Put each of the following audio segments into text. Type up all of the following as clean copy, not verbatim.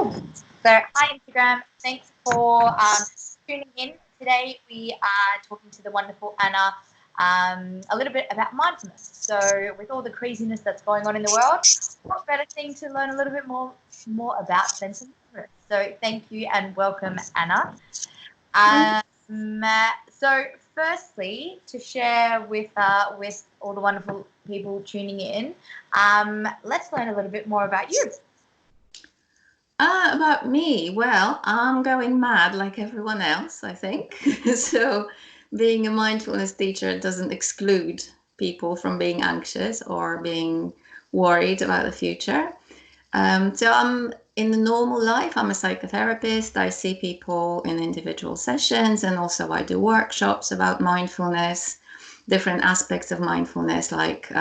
So, hi Instagram. Thanks for tuning in. Today we are talking to the wonderful Anna a little bit about mindfulness. So, with all the craziness that's going on in the world, what better thing to learn a little bit more about than some mindfulness? So, thank you and welcome, Anna. So, firstly, to share with all the wonderful people tuning in, let's learn a little bit more about you. About me, well, I'm going mad like everyone else, I think. So, being a mindfulness teacher doesn't exclude people from being anxious or being worried about the future. So, I'm in the normal life, I'm a psychotherapist. I see people in individual sessions, and also I do workshops about mindfulness, different aspects of mindfulness, like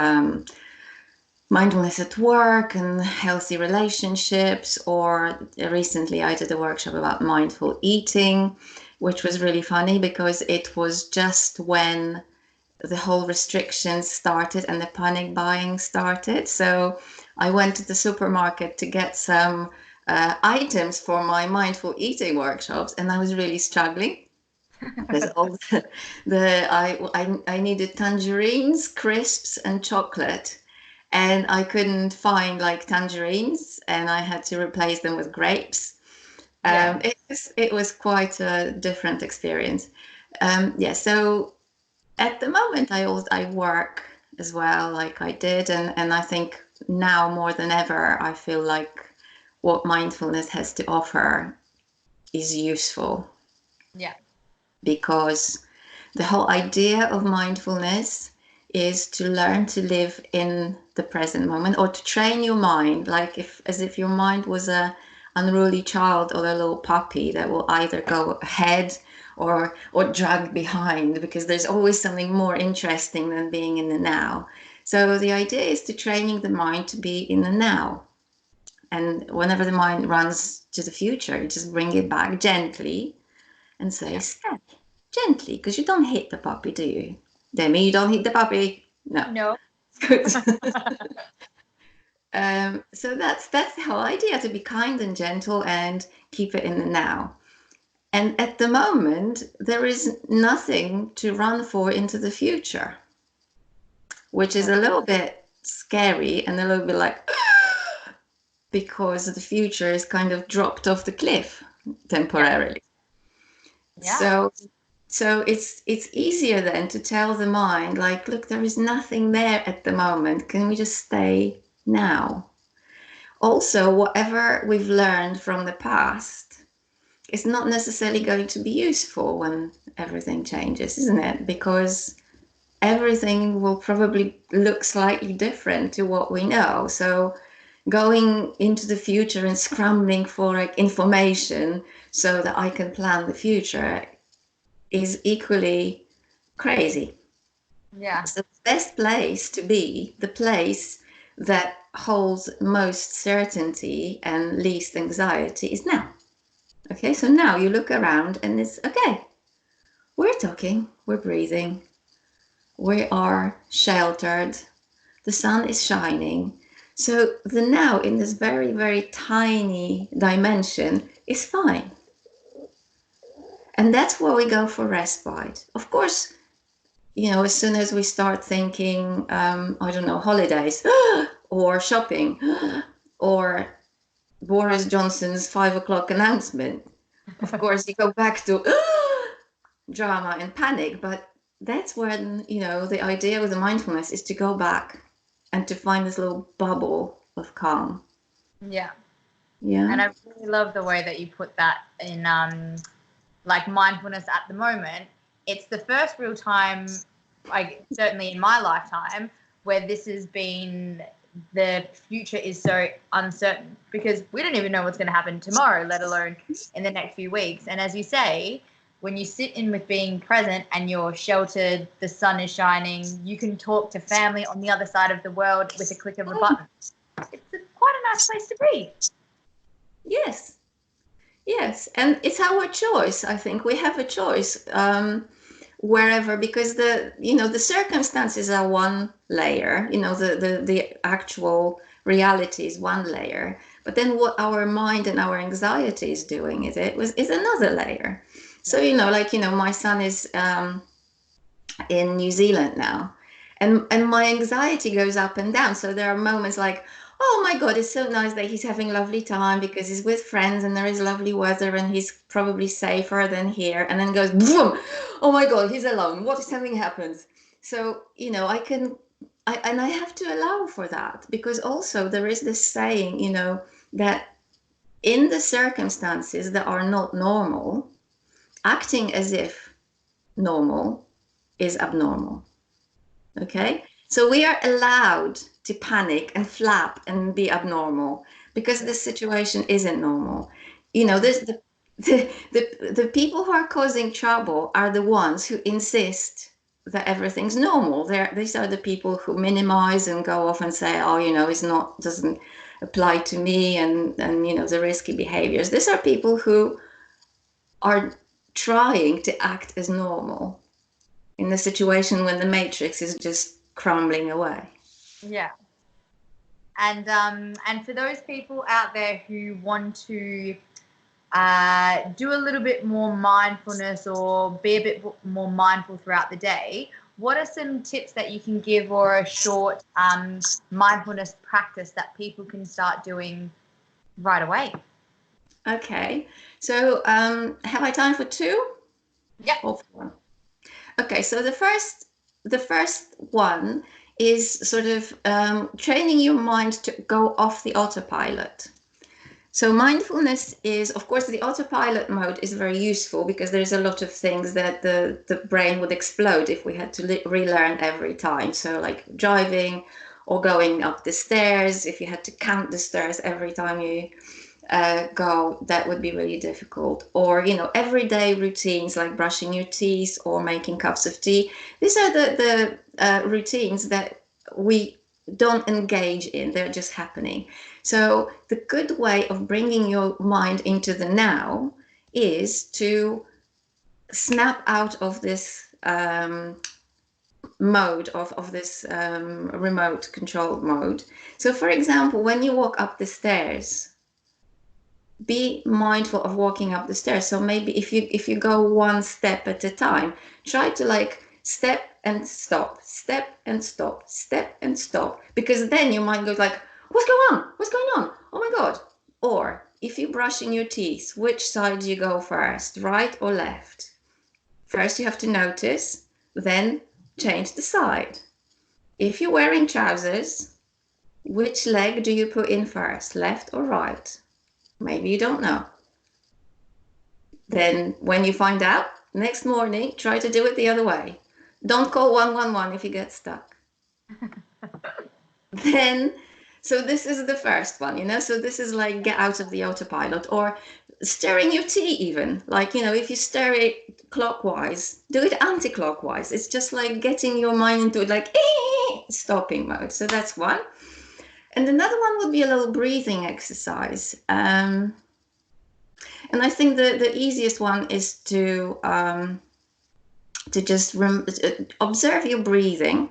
mindfulness at work and healthy relationships. Or recently I did a workshop about mindful eating, which was really funny because it was just when the whole restrictions started and the panic buying started. So I went to the supermarket to get some items for my mindful eating workshops, and I was really struggling because all I needed tangerines, crisps, and chocolate, and I couldn't find like tangerines, and I had to replace them with grapes. Yeah. It was quite a different experience. Yeah, so at the moment I work as well, like I did, and I think now more than ever I feel like what mindfulness has to offer is useful, Yeah. because the whole idea of mindfulness is to learn to live in the present moment, or to train your mind, like as if your mind was a unruly child or a little puppy that will either go ahead or drag behind, because there's always something more interesting than being in the now. So the idea is to training the mind to be in the now. And whenever the mind runs to the future, you just bring it back gently and say, Yeah. stay gently, because you don't hit the puppy, do you? Demi, you don't hit the puppy. No. No. Good. So that's the whole idea, to be kind and gentle and keep it in the now. And at the moment, there is nothing to run for into the future, which is a little bit scary and a little bit like, because the future is kind of dropped off the cliff Yeah. temporarily. Yeah. So it's easier then to tell the mind, like, look, there is nothing there at the moment. Can we just stay now? Also, whatever we've learned from the past is not necessarily going to be useful when everything changes, isn't it? Because everything will probably look slightly different to what we know. So going into the future and scrambling for like information so that I can plan the future is equally crazy. Yeah. So the best place to be, the place that holds most certainty and least anxiety, is now. Okay, so now you look around and it's okay. We're talking, we're breathing, we are sheltered, the sun is shining. So the now in this very, very tiny dimension is fine. And that's where we go for respite. Of course, as soon as we start thinking, I don't know, holidays or shopping or Boris Johnson's 5 o'clock announcement, of course, you go back to drama and panic. But that's when, the idea with the mindfulness is to go back and to find this little bubble of calm. Yeah. Yeah. And I really love the way that you put that in, like mindfulness at the moment. It's the first real time, like certainly in my lifetime, where this has been, the future is so uncertain because we don't even know what's going to happen tomorrow, let alone in the next few weeks. And as you say, when you sit in with being present and you're sheltered, the sun is shining, you can talk to family on the other side of the world with a click of a button. It's quite a nice place to be. Yes. Yes. And it's our choice. I think we have a choice. Wherever, because the circumstances are one layer, the actual reality is one layer, but then what our mind and our anxiety is doing is another layer. So, my son is in New Zealand now, and my anxiety goes up and down. So there are moments like, oh my God, it's so nice that he's having a lovely time because he's with friends and there is lovely weather and he's probably safer than here. And then goes, boom, oh my God, he's alone. What if something happens? So, I have to allow for that, because also there is this saying, that in the circumstances that are not normal, acting as if normal is abnormal. Okay? So we are allowed to panic and flap and be abnormal because the situation isn't normal. There's the people who are causing trouble are the ones who insist that everything's normal. These are the people who minimize and go off and say, oh, doesn't apply to me, and the risky behaviors. These are people who are trying to act as normal in the situation when the matrix is just crumbling away. Yeah. And for those people out there who want to do a little bit more mindfulness or be a bit more mindful throughout the day, what are some tips that you can give, or a short mindfulness practice that people can start doing right away? Okay, so have I time for two? Yeah. Or four? Okay, so the first one is sort of training your mind to go off the autopilot. So mindfulness is, of course, the autopilot mode is very useful because there's a lot of things that the brain would explode if we had to relearn every time. So like driving or going up the stairs, if you had to count the stairs every time you go, that would be really difficult. Or everyday routines like brushing your teeth or making cups of tea. These are the routines that we don't engage in, they're just happening. So the good way of bringing your mind into the now is to snap out of this mode of this remote control mode. So for example, when you walk up the stairs, be mindful of walking up the stairs. So maybe if you go one step at a time, try to step and stop, step and stop, step and stop, because then your mind goes like, what's going on? What's going on? Oh my God. Or if you're brushing your teeth, which side do you go first, right or left? First you have to notice, then change the side. If you're wearing trousers, which leg do you put in first, left or right? Maybe you don't know. Then when you find out, next morning, try to do it the other way. Don't call 111 if you get stuck. So this is the first one, so this is like get out of the autopilot. Or stirring your tea even. If you stir it clockwise, do it anti-clockwise. It's just like getting your mind into stopping mode. So that's one. And another one would be a little breathing exercise. And I think the easiest one is to just observe your breathing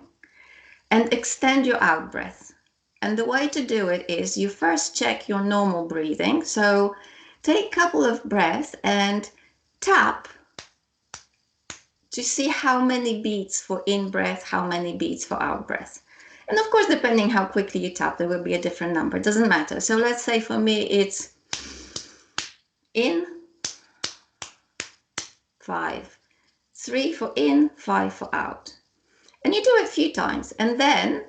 and extend your out breath. And the way to do it is you first check your normal breathing. So take a couple of breaths and tap to see how many beats for in breath, how many beats for out breath. And of course, depending how quickly you tap, there will be a different number. It doesn't matter. So let's say for me, it's in, 5, 3 for in, 5 for out. And you do it a few times. And then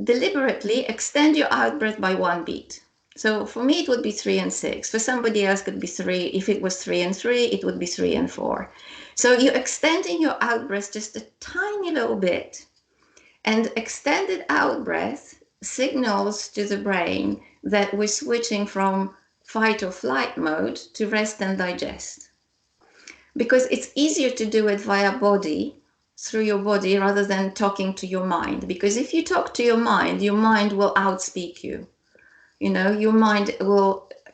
deliberately extend your out breath by 1 beat. So for me, it would be 3 and 6. For somebody else, it could be 3. If it was 3 and 3, it would be 3 and 4. So you're extending your out breath just a tiny little bit. And extended out breath signals to the brain that we're switching from fight or flight mode to rest and digest. Because it's easier to do it via body, through your body, rather than talking to your mind. Because if you talk to your mind will outspeak you. Your mind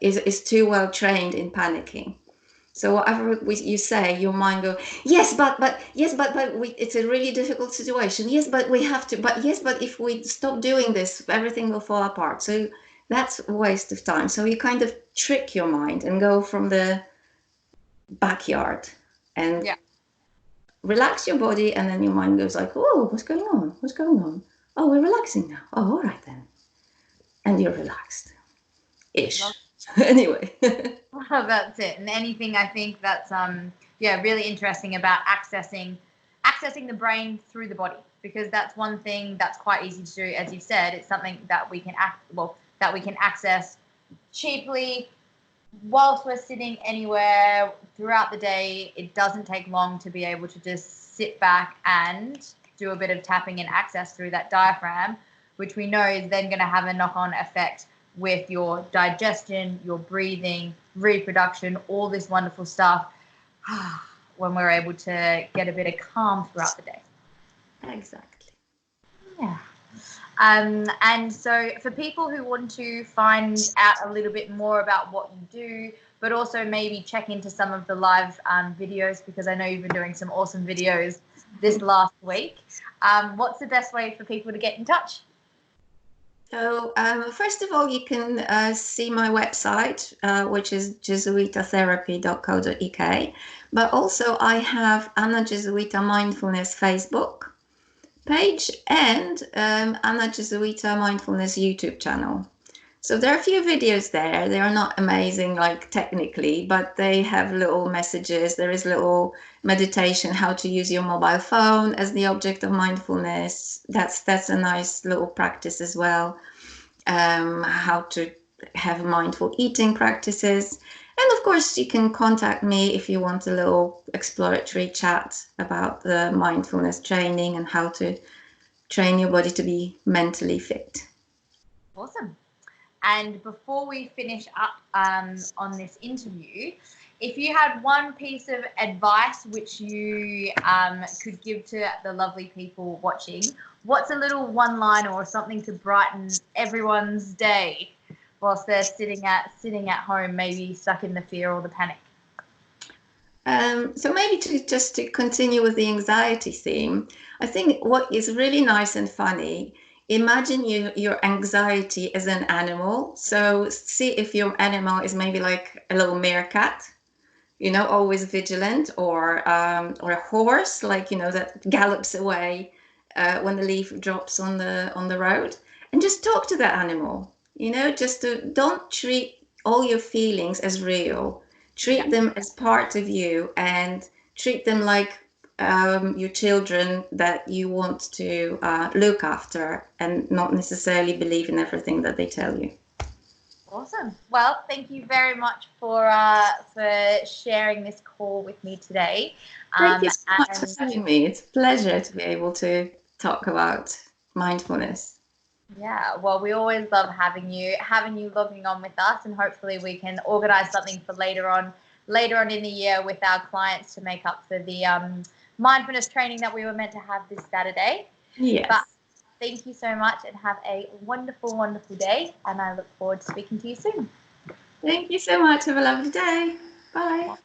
is too well trained in panicking. So whatever you say, your mind go, yes, but yes, but it's a really difficult situation. Yes, but we have to. But yes, but if we stop doing this, everything will fall apart. So that's a waste of time. So you kind of trick your mind and go from the backyard and relax your body, and then your mind goes like, oh, what's going on? What's going on? Oh, we're relaxing now. Oh, all right then. And you're relaxed ish. Anyway. Well, that's it. And anything, I think that's really interesting about accessing the brain through the body, because that's one thing that's quite easy to do. As you've said, it's something that we can access cheaply whilst we're sitting anywhere throughout the day. It doesn't take long to be able to just sit back and do a bit of tapping and access through that diaphragm, which we know is then going to have a knock-on effect with your digestion, your breathing, reproduction, all this wonderful stuff, when we're able to get a bit of calm throughout the day. Exactly. Yeah. And so for people who want to find out a little bit more about what you do, but also maybe check into some of the live videos, because I know you've been doing some awesome videos this last week, what's the best way for people to get in touch? So first of all, you can see my website, which is jesuitatherapy.co.uk. But also I have Anna Jezuita Mindfulness Facebook page and Anna Jezuita Mindfulness YouTube channel. So there are a few videos there. They are not amazing, like technically, but they have little messages. There is little meditation, how to use your mobile phone as the object of mindfulness. That's a nice little practice as well. How to have mindful eating practices. And of course, you can contact me if you want a little exploratory chat about the mindfulness training and how to train your body to be mentally fit. Awesome. And before we finish up on this interview, if you had one piece of advice which you could give to the lovely people watching, what's a little one-liner or something to brighten everyone's day whilst they're sitting at home, maybe stuck in the fear or the panic? So maybe to continue with the anxiety theme, I think what is really nice and funny, imagine your anxiety as an animal. So see if your animal is maybe like a little meerkat, always vigilant, or a horse, like, that gallops away when the leaf drops on the road, and just talk to that animal, don't treat all your feelings as real. Treat them as part of you, and treat them like your children that you want to look after, and not necessarily believe in everything that they tell you. Awesome. Well, thank you very much for sharing this call with me today. Thank you so much for having me. It's a pleasure to be able to talk about mindfulness. Yeah, well, we always love having you logging on with us, and hopefully we can organize something for later on in the year with our clients to make up for the mindfulness training that we were meant to have this Saturday. Yes. But thank you so much, and have a wonderful, wonderful day, and I look forward to speaking to you soon. Thank you so much. Have a lovely day. Bye.